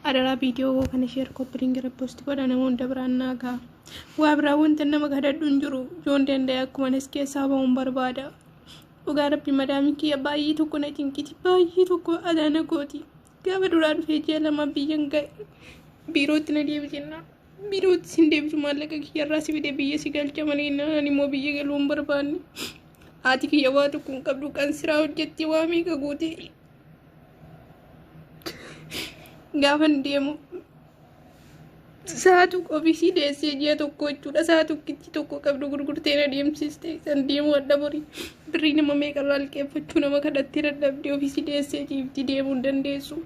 adara video kana share copying repost godha namoonni dabrannaa ka waabraa wanta nama gadadhuun jiru yoon danda'e akkuma nas keessaa ba'uun barbaada dhugaa rabbi madaamii kiyya baay'ee tokko na cinqiti baay'ee tokko adaana gooti gaafa duraa dhufee ji'a lama biyyan ga'e biirootti na deebisina biirootti sin deebisu maallaqa kiyyarraa si fide biyya si galcha malee naan immoo biyya galuun barbaanne haati kiyya waa tokko hin qabdu kan siraa hojjetti waa meeqa goote gaafa deemu saatu ofiisii deessee ji'a tokko jechuudha saatu kitti tokko qabdu gurgurtee na deemsiste san deemu adda borii birrii nama meeqarraa liqeeffachuu nama kadhattee dadhabdee ofiisii deessee jiifti deemuu hin dandeessu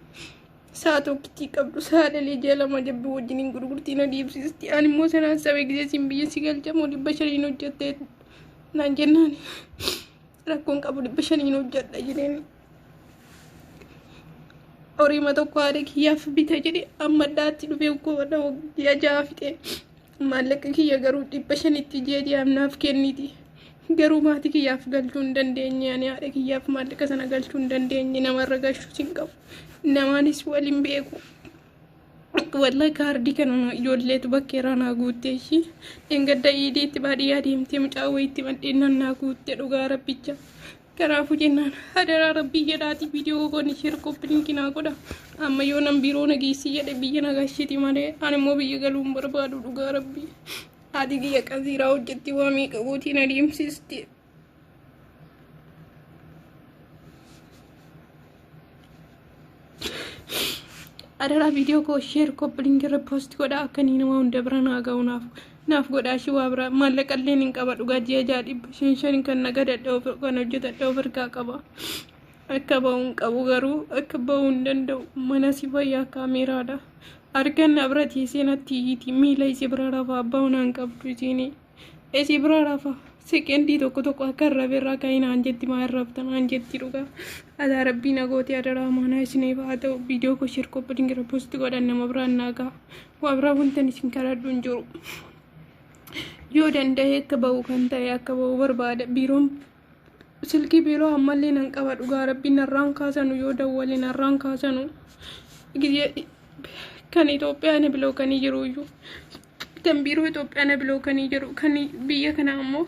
saatu kitti qabdu saadalee ji'a lama jabbii wajjiniin gurgurtii na deemsisti ani immoo sanaan sabee gisee sin biyya si galchamoo 500 hojjettee naan jennaan rakkoon qabu 500 hojjedha jedheen Orima tokko haadha kiyyaaf bita jedhe amma addaatti dhufee ukkoo wadha ji'a ja'a fixe maallaqa kiyya garuu 500 ji'a amnaaf kenniti garuu maatii kiyyaaf galchuu hin dandeenye ani haadha kiyyaaf maallaqa sana galchuu hin dandeenye namarra gashuu sin qabu namaanis waliin beeku wallahi kaardii kana ijoolleetu bakkeerraa naa guutte ishii engadda iidiitti baadiyyaa deemtee mucaawwee itti madheennan naa guutte dhugaa rabbicha kanaafuu jennaan adara rabbii jedhaati viidiyoo goone share copying naa godha amma yoo nan biiroo nageessi jedhe biyya nagaashiti malee ani immoo biyya galuun barbaadu dhugaa rabbii haati kiyya qasiiraa hojjetti waa meeqa gootiin adeemsisti adara viidiyoo koo share copying repost godha akkanii nama hunda bira naa ga'unaaf naaf godhaa shi waabraa maallaqalleen hin qaba dhugaa ji'a ja'a 500 kan naga dadha'u kan hojjetadha ofirkaa qaba akka ba'uun qabu garuu akka ba'uu hin danda'u mana si fayyaa kaameeraadha harkan na bira tiisee natti hiiti miila isi bira rafa abbaa hunaan qabdu isiin isi bira rafa seqendii tokko akka irrabeerraa ka'in aanjetti maa irraftan aanjetti dhugaa adaa rabbii nagooti adaraa maanaa isiniif haa ta'u viidiyoo koo share copying repost godhan nama biraan naagaa waabraa wantan isin kadhadhu hin jiru yoo danda'e akka ba'u kan ta'e akka ba'u barbaada biiroon silkii biiroo ammallee nan qaba dhugaa rabbiin narraan kaasanu yoo dawwale narraan kaasanu kan Itoophiyaa na biloo kan jiru iyyuu kan biiroo Itoophiyaa na biloo kan jiru kan biyya kana ammoo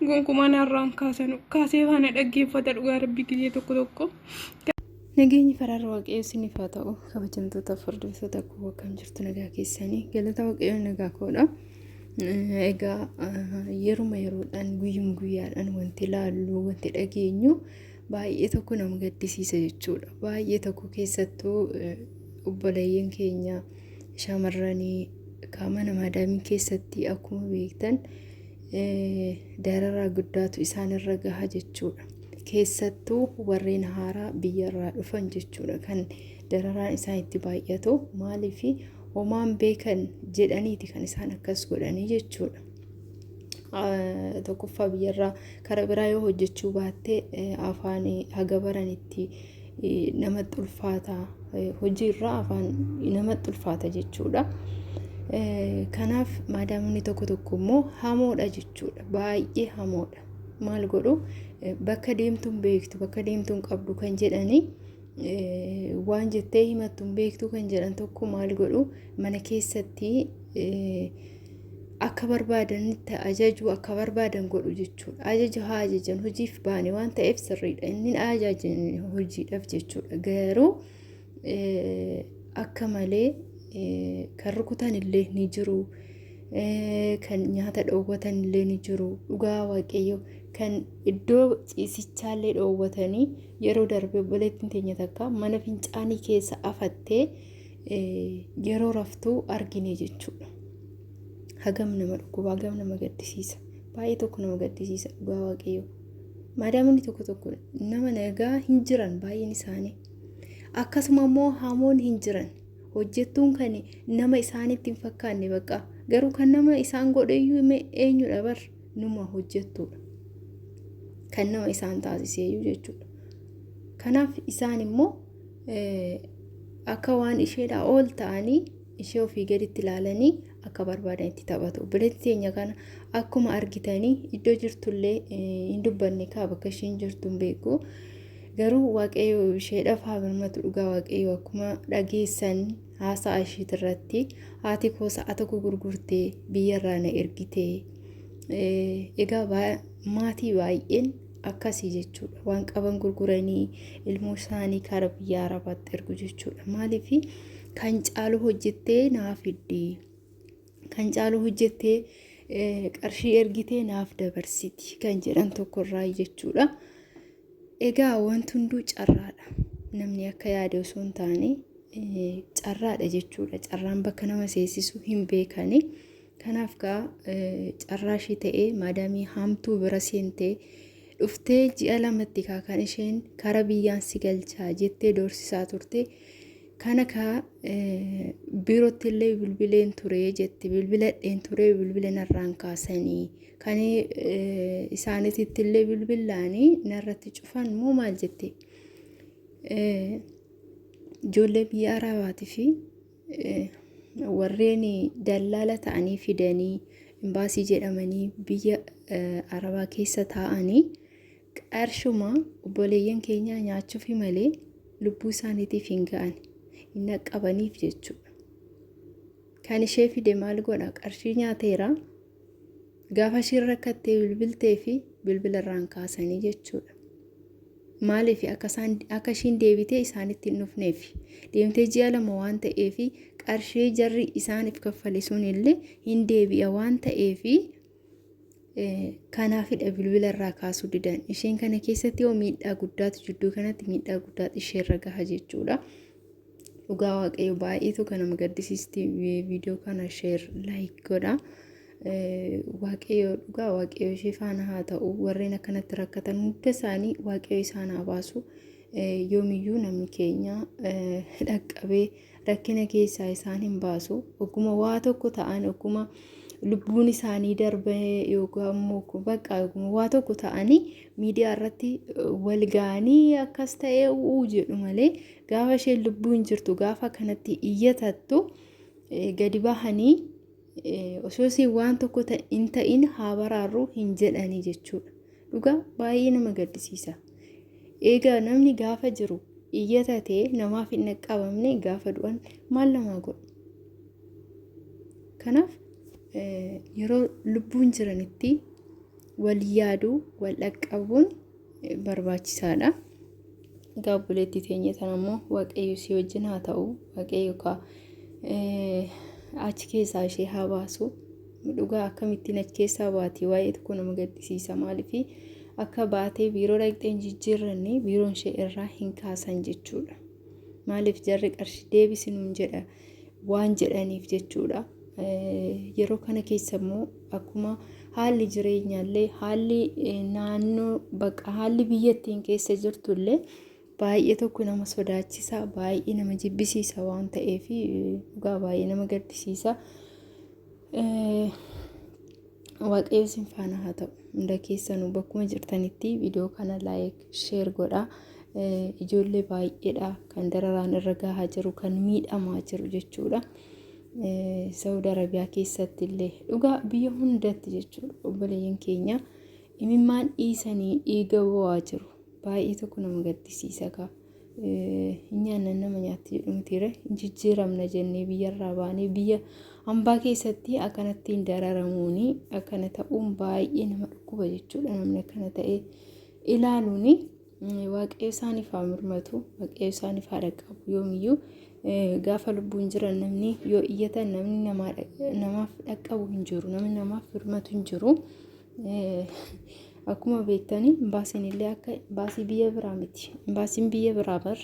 gonkumaa narraan kaasanu kaasee faana dhaggeeffata dhugaa rabbii gisee tokko nageenyi fararra waaqayyoon haa ta'u kabajamtoota fardoota akkuma akkam jirtu nagaa keessanii galata waaqayyoon nagaa koodha egaa yeroodhaan guyyaadhaan wanti laallu wanti dhageenyu baay'ee tokko nama gaddisiisa jechuudha baay'ee tokko keessattuu obboleeyyan keenya shamarranii qaama maadaamii keessatti akkuma beektan dararaa guddaatu isaanirra gaha jechuudha keessattuu warreen haaraa biyyarraa dhufan jechuudha kan dararaan isaan itti baay'atu maaliif homaan beekan jedhaniiti kan isaan akkas godhanii jechuudha tokkoffaa biyyarraa karaa biraa yoo hojjechuu baatte afaan haga baranitti namatti ulfaata hojiirraa afaan namatti ulfaata jechuudha kanaaf maadaamni tokko immoo hamoodha jechuudha baay'ee hamoodha maal godhu bakka deemtuun beektu bakka deemtuun qabdu kan jedhanii waan jettee himattuun beektu kan jedhan tokko maal godhu mana keessatti akka barbaadanitti ajaju akka barbaadan godhu jechuudha ajaju haa ajajan hojiif baane waan ta'eef sirriidha inni ajajan hojiidhaaf jechuudha garuu akka malee kan rukutan illee ni jiru kan nyaata dhoowwatan illee ni jiru dhugaa waaqayyo kan iddoo ciisichaallee dhoowwatanii yeroo darbe obboleettiin teenya takka mana fincaanii keessa afattee yeroo raftuu argine jechuudha hagam nama dhukkuba hagam nama gaddisiisa baay'ee tokko nama gaddisiisa dhugaa waaqayyo maadaamni tokko nama nagaa hin jiran baay'een isaanii akkasuma immoo hamoon hin jiran hojjettuun kan nama isaanitti hin fakkaanne baqa garuu kan nama isaan godheeyyuu eenyudha bar numa hojjettuudha kan nama isaan taasiseeyyuu jechuudha kanaaf isaan immoo akka waan isheedhaa ol ta'anii ishee ofii gaditti ilaalanii akka barbaadan itti taphatu obboleettii teenya kana akkuma argitanii iddoo jirtullee hin dubbanne kaa bakka isheen jirtu hin beeku garuu waaqayyo isheedhaaf haa birmatu dhugaa waaqayyo akkuma dhageessan haasaa ishee irratti haati koo sa'a tokko gurgurtee biyyarraa na ergitee egaa maatii baay'een akkasii jechuudha. Waan qaban gurguranii ilmoo isaanii karaa biyya Arabaatti ergu jechuudha. Maaliif kan caalu hojjettee naaf fiddee kan caalu hojjettee qarshii ergitee naaf dabarsiti kan jedhan tokkorraa jechuudha. Egaa wanti hunduu carraadha. Namni akka yaade osoo hin taane carraadha jechuudha. Carraan bakka nama seessisu hin beekani. Kanaaf carraa ishee ta'ee maadaamii hamtuu bira seentee dhuftee ji'a lamatti kan isheen karaa biyyaan si galchaa jettee doorsisaa turte. Kana biirootti illee bilbileen ture jetti, bilbiladheen ture, bilbila narraan kaasanii kan isaanitti illee bilbilaanii narratti cufan moo maal jette ijoollee biyya Arabaatii fi warreen dallaala ta'anii fidanii imbaasii jedhamanii biyya Arabaa keessa taa'anii qarshuma obboleeyyan keenya nyaachuuf malee lubbuu isaaniitiif hin ga'an hin qaqqabaniif jechuudha. Kan ishee fide maal godha? Qarshii nyaateera. Gaafa isheen rakkattee bilbiltee fi bilbilarraan kaasanii jechuudha. Maaliif akka isheen deebitee isaanitti hin dhufneef deemtee ji'a lama waan ta'eef qarshii jarri isaaniif kaffale sun illee hin deebi'a waan ta'eef kanaafidha bilbilarraa kaasuu didan. Isheen kana keessatti yoo miidhaa guddaatu jidduu kanatti miidhaa guddaatu isheerra gaha jechuudha. Dhugaa waaqayyo baay'eetu kan nama gaddisiisti. Viidiyoo kana sheer laayik godha. Waaqayyo dhugaa waaqayyo ishee faana haa ta'u. Warreen akkanatti rakkatan hunda isaanii waaqayyo isaan haa baasu. Yoomiyyuu namni keenya dhaqqabee rakkina keessaa isaan hin baasu. Oguma waa tokko ta'an oguma lubbuun isaanii darbee yookaan immoo bakka waa tokko ta'anii miidiyaa irratti wal ga'anii akkas ta'ee jedhu malee gaafa isheen lubbuun jirtu gaafa kanatti iyyatattu gadi bahanii osoo si waan tokko hin ta'in haa baraarru hin jedhanii jechuudha. Dhugaa baay'ee nama gaddisiisa. Egaa namni gaafa jiru iyyatatee namaaf hin qaqqabamne gaafa du'an maal namaa godhu? Kanaaf yeroo lubbuun jiranitti wal yaaduu wal dhaqqabuun barbaachisaadha. Egaa obboleettii teenya tan ammoo waaqayyo si wajjin haa ta'u. Waaqayyo achi keessaa ishee haa baasu. Dhugaa akkamittiin achi keessaa baati waa'ee tokko nama gaddisiisa. Maaliif akka baatee biiroo dhaqxeen jijjiirranne biiroon ishee irraa hin kaasan jechuudha. Maaliif jarri qarshii deebisinuun jedha waan jedhaniif jechuudha. Yeroo kana keessa immoo akkuma haalli jireenyaallee haalli naannoo bakka haalli biyyattiin keessa jirtullee baay'ee tokko nama sodaachisa, baay'ee nama jibbisiisa waan ta'eef dhugaa baay'ee nama gaddisiisa. Waaqayyo isin faana haa ta'u. Hunda keessanuu bakkuma jirtanitti viidiyoo kana laayik sheer godha. Ijoollee baay'eedha kan dararaan irra gahaa jiru kan miidhamaa jiru jechuudha. Saudi Arabiyaa keessatti illee dhugaa biyya hundatti jechuudha. Obboleeyyan keenya imimmaan dhiisanii dhiiga bu'aa jiru. Baay'ee tokko nama gaddisiisa ka. Nyaannan nama nyaatti jedhamtiire jijjiiramna jennee biyyarraa baanee biyya hambaa keessatti akkanatti hin dararamuuni akkana ta'uun baay'ee nama dhukkuba jechuudha. Namni akkana ta'ee ilaaluuni waaqayyo isaaniif haa mirmatu, waaqayyo isaaniif haa dhaqqabu. Yoomiyyuu gaafa lubbuun jiran namni yoo iyyatan namni namaaf dhaqqabu hin jiru, namni namaaf mirmatu hin jiru. Akkuma beektanii imbaasiin illee akka imbaasii biyya biraa miti. Imbaasiin biyya biraa bar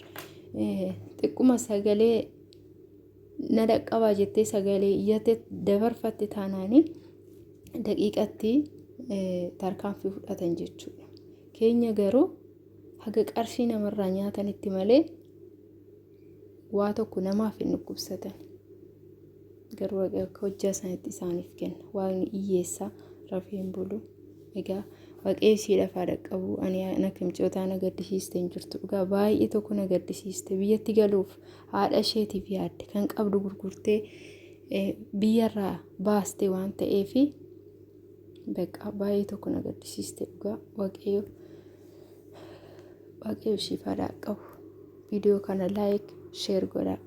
xiqquma sagalee na dhaqqabaa jettee sagalee iyyate dabarfatte taanaanii daqiiqatti tarkaanfii fudhatan jechuudha. Keenya garuu haga qarshii namarraa nyaatanitti malee waa tokko namaaf hin dhukkubsatan. Garuu akka hojjaa isaaniitti isaaniif kenna. Waaqni hiyyeessa rafeen bulu. Egaa waaqayyo ishee lafaa dhaqqabu ani ana kimcootaa na gaddisiiste hin jirtu. Dhugaa baay'ee tokko na gaddisiiste. Biyyatti galuuf haadha isheetiif yaadde kan qabdu gurgurtee biyyarraa baaste waan ta'eef bakka baay'ee tokko na gaddisiiste. Dhugaa waaqayyo isheef haa dhaqqabu. Viidiyoo kana laayik sheer godhaa.